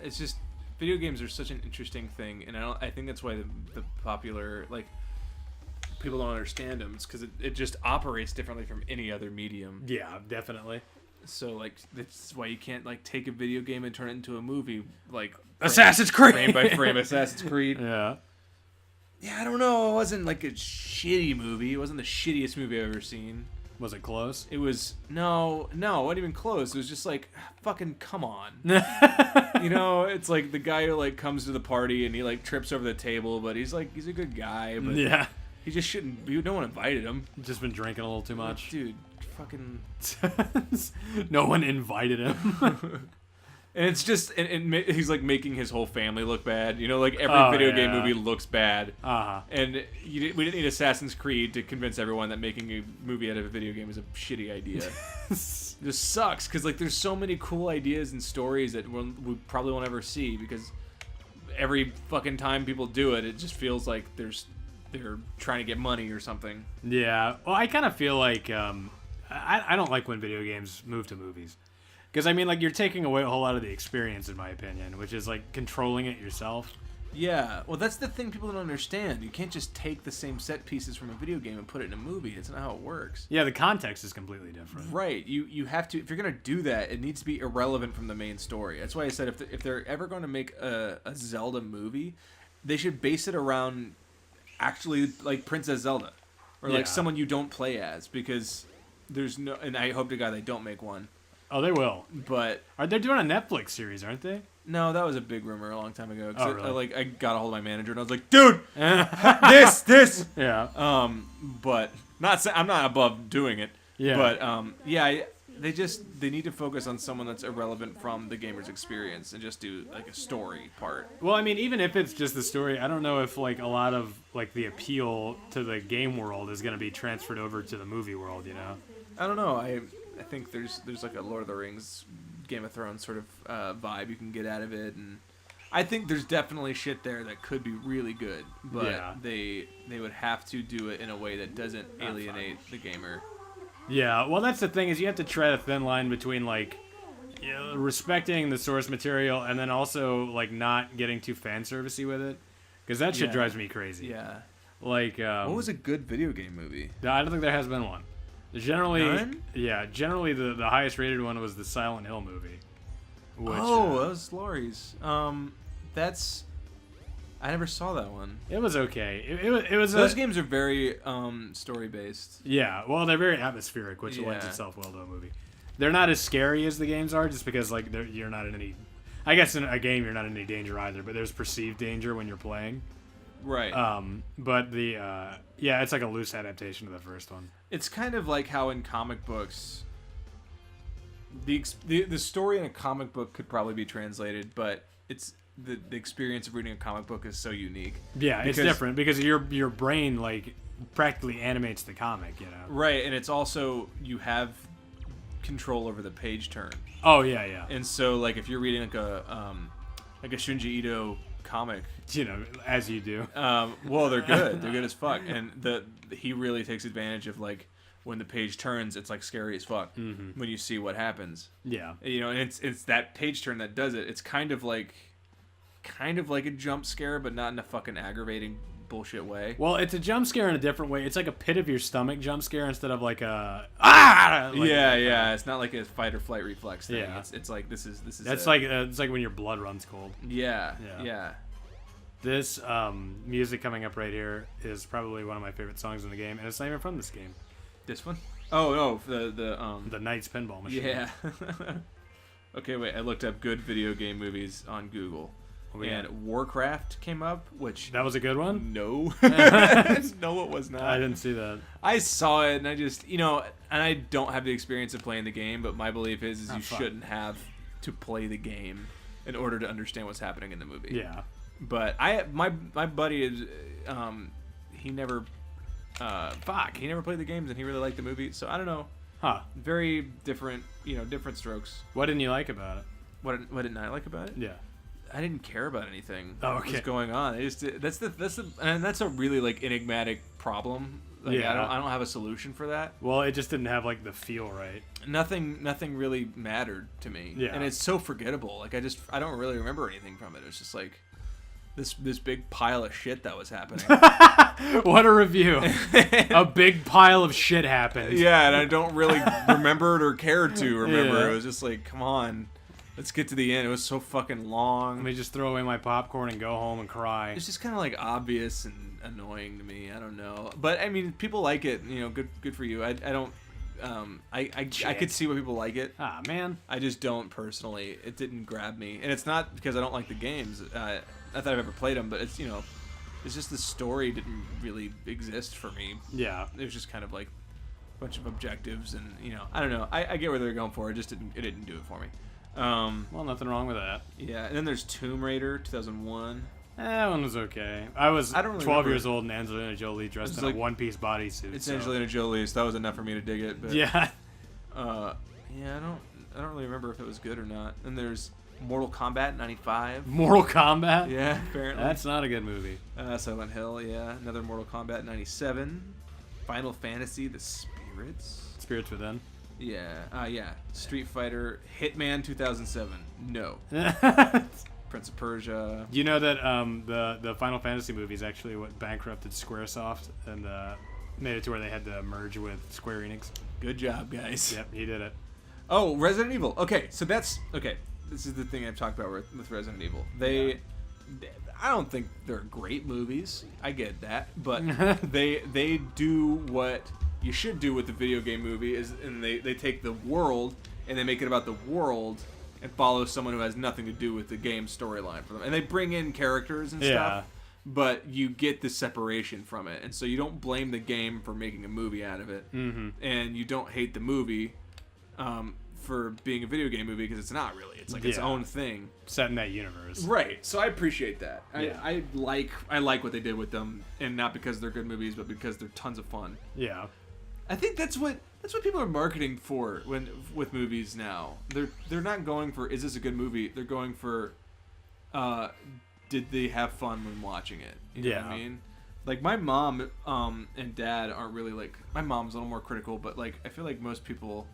it's just video games are such an interesting thing, and I think that's why the popular like people don't understand them. It's because it just operates differently from any other medium. Yeah, definitely. So like that's why you can't like take a video game and turn it into a movie like Assassin's Creed frame by frame. Assassin's Creed. Yeah. Yeah, I don't know. It wasn't like a shitty movie. It wasn't the shittiest movie I've ever seen. Was it close? It was no, it wasn't even close. It was just like fucking come on. You know, it's like the guy who like comes to the party and he like trips over the table, but he's a good guy, but yeah. He just shouldn't. No one invited him. Just been drinking a little too much. Dude, fucking. No one invited him. And it's just, and he's like making his whole family look bad. You know, like every video game movie looks bad. Uh-huh. And we didn't need Assassin's Creed to convince everyone that making a movie out of a video game is a shitty idea. It just sucks because like there's so many cool ideas and stories that we probably won't ever see because every fucking time people do it, it just feels like they're trying to get money or something. Yeah. Well, I kind of feel like I don't like when video games move to movies. Because, I mean, like, you're taking away a whole lot of the experience, in my opinion, which is, like, controlling it yourself. Yeah. Well, that's the thing people don't understand. You can't just take the same set pieces from a video game and put it in a movie. That's not how it works. Yeah, the context is completely different. Right. You have to, if you're going to do that, it needs to be irrelevant from the main story. That's why I said if they're ever going to make a Zelda movie, they should base it around actually, like, Princess Zelda. Or, like, someone you don't play as. Because there's no... And I hope to God they don't make one. Oh, they will. But they're doing a Netflix series, aren't they? No, that was a big rumor a long time ago. Oh, really? I got a hold of my manager and I was like, dude, this. Yeah. But I'm not above doing it. Yeah. But they need to focus on someone that's irrelevant from the gamer's experience and just do like a story part. Well, I mean, even if it's just the story, I don't know if like a lot of like the appeal to the game world is going to be transferred over to the movie world. You know? I don't know. I think there's like a Lord of the Rings, Game of Thrones sort of vibe you can get out of it, and I think there's definitely shit there that could be really good, but they would have to do it in a way that doesn't alienate the gamer. Yeah, well, that's the thing is you have to tread a thin line between like respecting the source material and then also like not getting too fan servicey with it, because that shit drives me crazy. Yeah. Like what was a good video game movie? I don't think there has been one. Generally, None? Yeah. Generally, the highest rated one was the Silent Hill movie. Which, that was Laurie's. I never saw that one. It was okay. It was. Those games are very story based. Yeah. Well, they're very atmospheric, which lends itself well to a movie. They're not as scary as the games are, just because like you're not in any. I guess in a game you're not in any danger either, but there's perceived danger when you're playing. Right. But it's like a loose adaptation of the first one. It's kind of like how in comic books, the story in a comic book could probably be translated, but it's the experience of reading a comic book is so unique. Yeah, it's different because your brain like practically animates the comic, you know. Right, and it's also you have control over the page turn. Oh yeah. And so like if you're reading like a Shunji Ito comic, you know, as you do. Well, they're good. They're good as fuck, and he really takes advantage of like when the page turns, it's like scary as fuck when you see what happens. Yeah, you know, and it's that page turn that does it. It's kind of like a jump scare, but not in a fucking aggravating bullshit way. Well, it's a jump scare in a different way. It's like a pit of your stomach jump scare instead of like a It's not like a fight or flight reflex thing. Yeah. It's like this is. That's like it's like when your blood runs cold. Yeah. This music coming up right here is probably one of my favorite songs in the game, and it's not even from this game. This one? Oh no, the Knight's Pinball Machine. Yeah. Okay, wait. I looked up good video game movies on Google. And Warcraft came up, which... That was a good one? No. No, it was not. I didn't see that. I saw it, and I just, and I don't have the experience of playing the game, but my belief is you shouldn't have to play the game in order to understand what's happening in the movie. Yeah. But my buddy is, he never played the games, and he really liked the movie, so I don't know. Huh. Very different, different strokes. What didn't you like about it? What didn't I like about it? Yeah. I didn't care about anything that was going on. That's a really like enigmatic problem Like, Yeah. I don't have a solution for that. Well, it just didn't have like the feel right. Nothing really mattered to me. Yeah. And it's so forgettable. Like I don't really remember anything from it. It's just like this big pile of shit that was happening. What a review. A big pile of shit happened. Yeah, and I don't really remember it or care to remember. Yeah. It was just like, come on, let's get to the end. It was so fucking long. Let me just throw away my popcorn and go home and cry. It's just kind of like obvious and annoying to me. I don't know, but I mean, people like it. You know, good for you. I don't. I could see why people like it. Ah, man. I just don't personally. It didn't grab me, and it's not because I don't like the games. Not that I've ever played them, but it's it's just the story didn't really exist for me. Yeah. It was just kind of like a bunch of objectives, and I don't know. I get where they're going for. It just didn't do it for me. Well, nothing wrong with that. Yeah, and then there's Tomb Raider 2001. That one was okay. I don't really 12 remember. years old and Angelina Jolie dressed in like- a one-piece bodysuit. It's so. Angelina Jolie, so that was enough for me to dig it. But Yeah. yeah, I don't really remember if it was good or not. And there's Mortal Kombat 95. Mortal Kombat? Yeah, apparently. That's not a good movie. Silent Hill, yeah. Another Mortal Kombat 97. Final Fantasy, The Spirits. Spirits Within. Yeah, yeah. Street Fighter, Hitman 2007. No. Prince of Persia. You know that the Final Fantasy movie is actually what bankrupted Squaresoft and made it to where they had to merge with Square Enix. Good job, guys. Yep, he did it. Oh, Resident Evil. Okay, so that's okay. This is the thing I've talked about with Resident Evil. I don't think they're great movies. I get that, but they do what you should do with the video game movie and they take the world and they make it about the world and follow someone who has nothing to do with the game storyline for them. And they bring in characters and stuff, but you get the separation from it, and so you don't blame the game for making a movie out of it, and you don't hate the movie for being a video game movie because it's not really. It's like its own thing set in that universe. Right. So I appreciate that. Yeah. I like what they did with them, and not because they're good movies, but because they're tons of fun. Yeah. I think that's what people are marketing for with movies now. They're not going for is this a good movie? They're going for did they have fun when watching it? You know what I mean? Like my mom and dad aren't really like, my mom's a little more critical, but like I feel like most people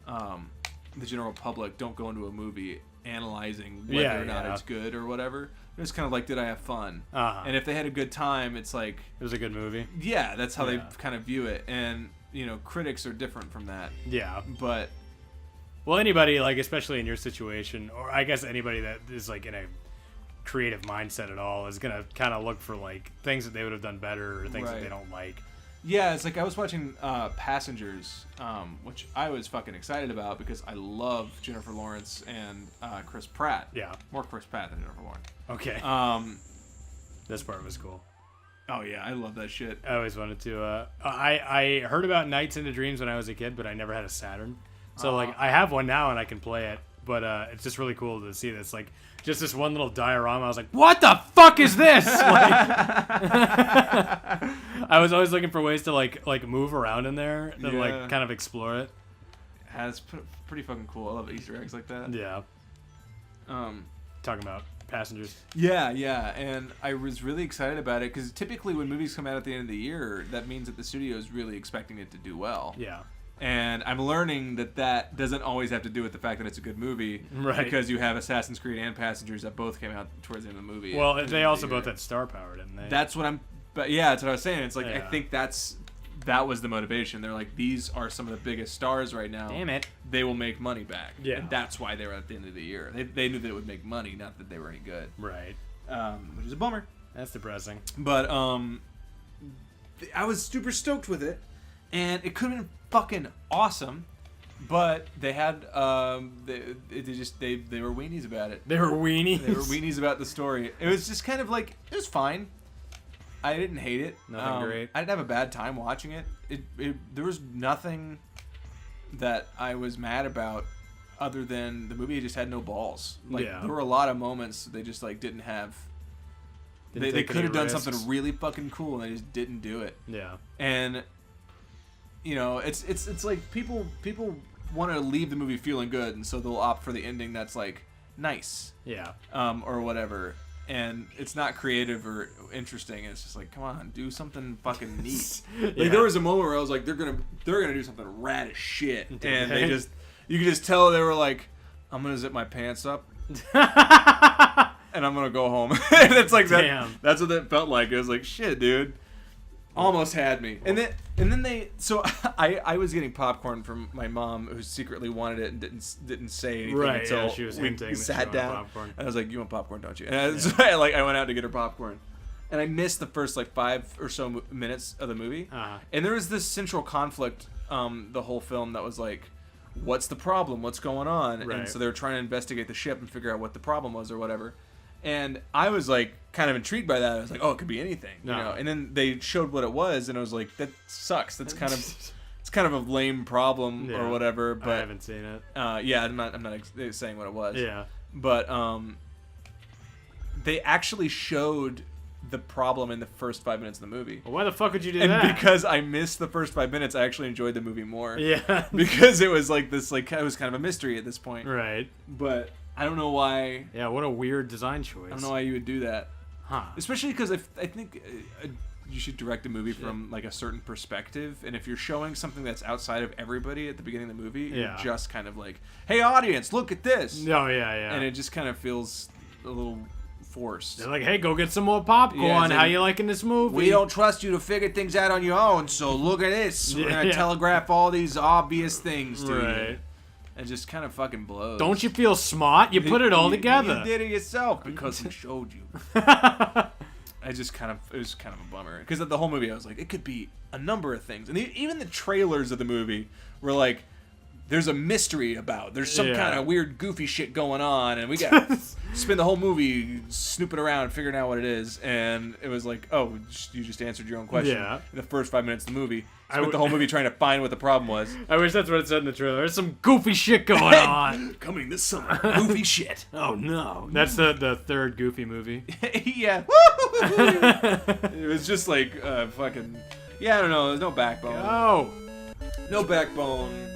the general public don't go into a movie analyzing whether or not it's good or whatever. They're just kind of like, did I have fun? And if they had a good time, it's like it was a good movie. Yeah, that's how they kind of view it. And critics are different from that. Yeah. But well, anybody, like, especially in your situation, or I guess anybody that is like in a creative mindset at all, is gonna kind of look for like things that they would have done better or things that they don't like. Yeah, it's like I was watching Passengers, which I was fucking excited about because I love Jennifer Lawrence and Chris Pratt. Yeah. More Chris Pratt than Jennifer Lawrence. Okay. This part was cool. Oh yeah, I love that shit. I always wanted to. I heard about Nights into Dreams when I was a kid, but I never had a Saturn. So like I have one now and I can play it, but it's just really cool to see this. Like just this one little diorama. I was like, what the fuck is this? Like, I was always looking for ways to like move around in there and like kind of explore it. Yeah, it's pretty fucking cool. I love Easter eggs like that. Yeah. Talking about Passengers. Yeah, and I was really excited about it because typically when movies come out at the end of the year, that means that the studio is really expecting it to do well. Yeah. And I'm learning that doesn't always have to do with the fact that it's a good movie, right? Because you have Assassin's Creed and Passengers that both came out towards the end of the movie. Well, they also both had star power, didn't they? That's what that's what I was saying. It's like I think that was the motivation. They're like, these are some of the biggest stars right now. Damn it. They will make money back. Yeah. And that's why they were at the end of the year. They knew that it would make money, not that they were any good. Right. Which is a bummer. That's depressing. But I was super stoked with it, and it could have been fucking awesome. But they had they were weenies about it. They were weenies. They were weenies about the story. It was just kind of like, it was fine. I didn't hate it. Nothing great. I didn't have a bad time watching it. There was nothing that I was mad about other than the movie just had no balls. Like there were a lot of moments they just like didn't have. They could have done something really fucking cool and they just didn't do it. Yeah. And it's like people want to leave the movie feeling good, and so they'll opt for the ending that's like nice. Yeah. Or whatever. and it's not creative or interesting. It's just like, come on, do something fucking neat. Yeah. Like there was a moment where I was like, they're gonna do something rad as shit, and you could just tell they were like, I'm gonna zip my pants up. And I'm gonna go home. And it's like Damn. that's what it felt like. It was like, shit, dude. Almost had me. And then they. So I was getting popcorn from my mom, who secretly wanted it and didn't say anything until she was we hinting sat that she wanted down. popcorn. And I was like, "You want popcorn, don't you?" And so I went out to get her popcorn, and I missed the first like 5 or so minutes of the movie. And there was this central conflict, the whole film, that was like, what's the problem? What's going on? Right. And so they were trying to investigate the ship and figure out what the problem was or whatever. And I was like kind of intrigued by that. I was like, oh, it could be anything, you know. And then they showed what it was, and I was like, that sucks. That's kind of a lame problem or whatever. But I haven't seen it. Yeah, I'm not saying what it was. Yeah. But they actually showed the problem in the first 5 minutes of the movie. Well, why the fuck would you do and that? And because I missed the first 5 minutes, I actually enjoyed the movie more. Yeah. Because it was like this, like it was kind of a mystery at this point. Right. But I don't know why. Yeah, what a weird design choice. I don't know why you would do that. Huh. Especially because I think you should direct a movie from like a certain perspective, and if you're showing something that's outside of everybody at the beginning of the movie, you're just kind of like, hey audience, look at this. Oh yeah. And it just kind of feels a little forced. They're like, hey, go get some more popcorn. Yeah, How you liking this movie? We don't trust you to figure things out on your own, so look at this. We're gonna telegraph all these obvious things to you. It just kind of fucking blows. Don't you feel smart? You put it all together. You did it yourself because we showed you. It was kind of a bummer because the whole movie I was like, it could be a number of things, and even the trailers of the movie were like, there's a mystery about, there's some kind of weird goofy shit going on, and we got to spend the whole movie snooping around figuring out what it is. And it was like, oh, you just answered your own question in the first 5 minutes of the movie. Spent the whole movie trying to find what the problem was. I wish that's what it said in the trailer. There's some goofy shit going on. Coming this summer. Goofy shit. Oh no. That's the third Goofy movie. Yeah. It was just like fucking, I don't know, there's no backbone. Oh. No backbone.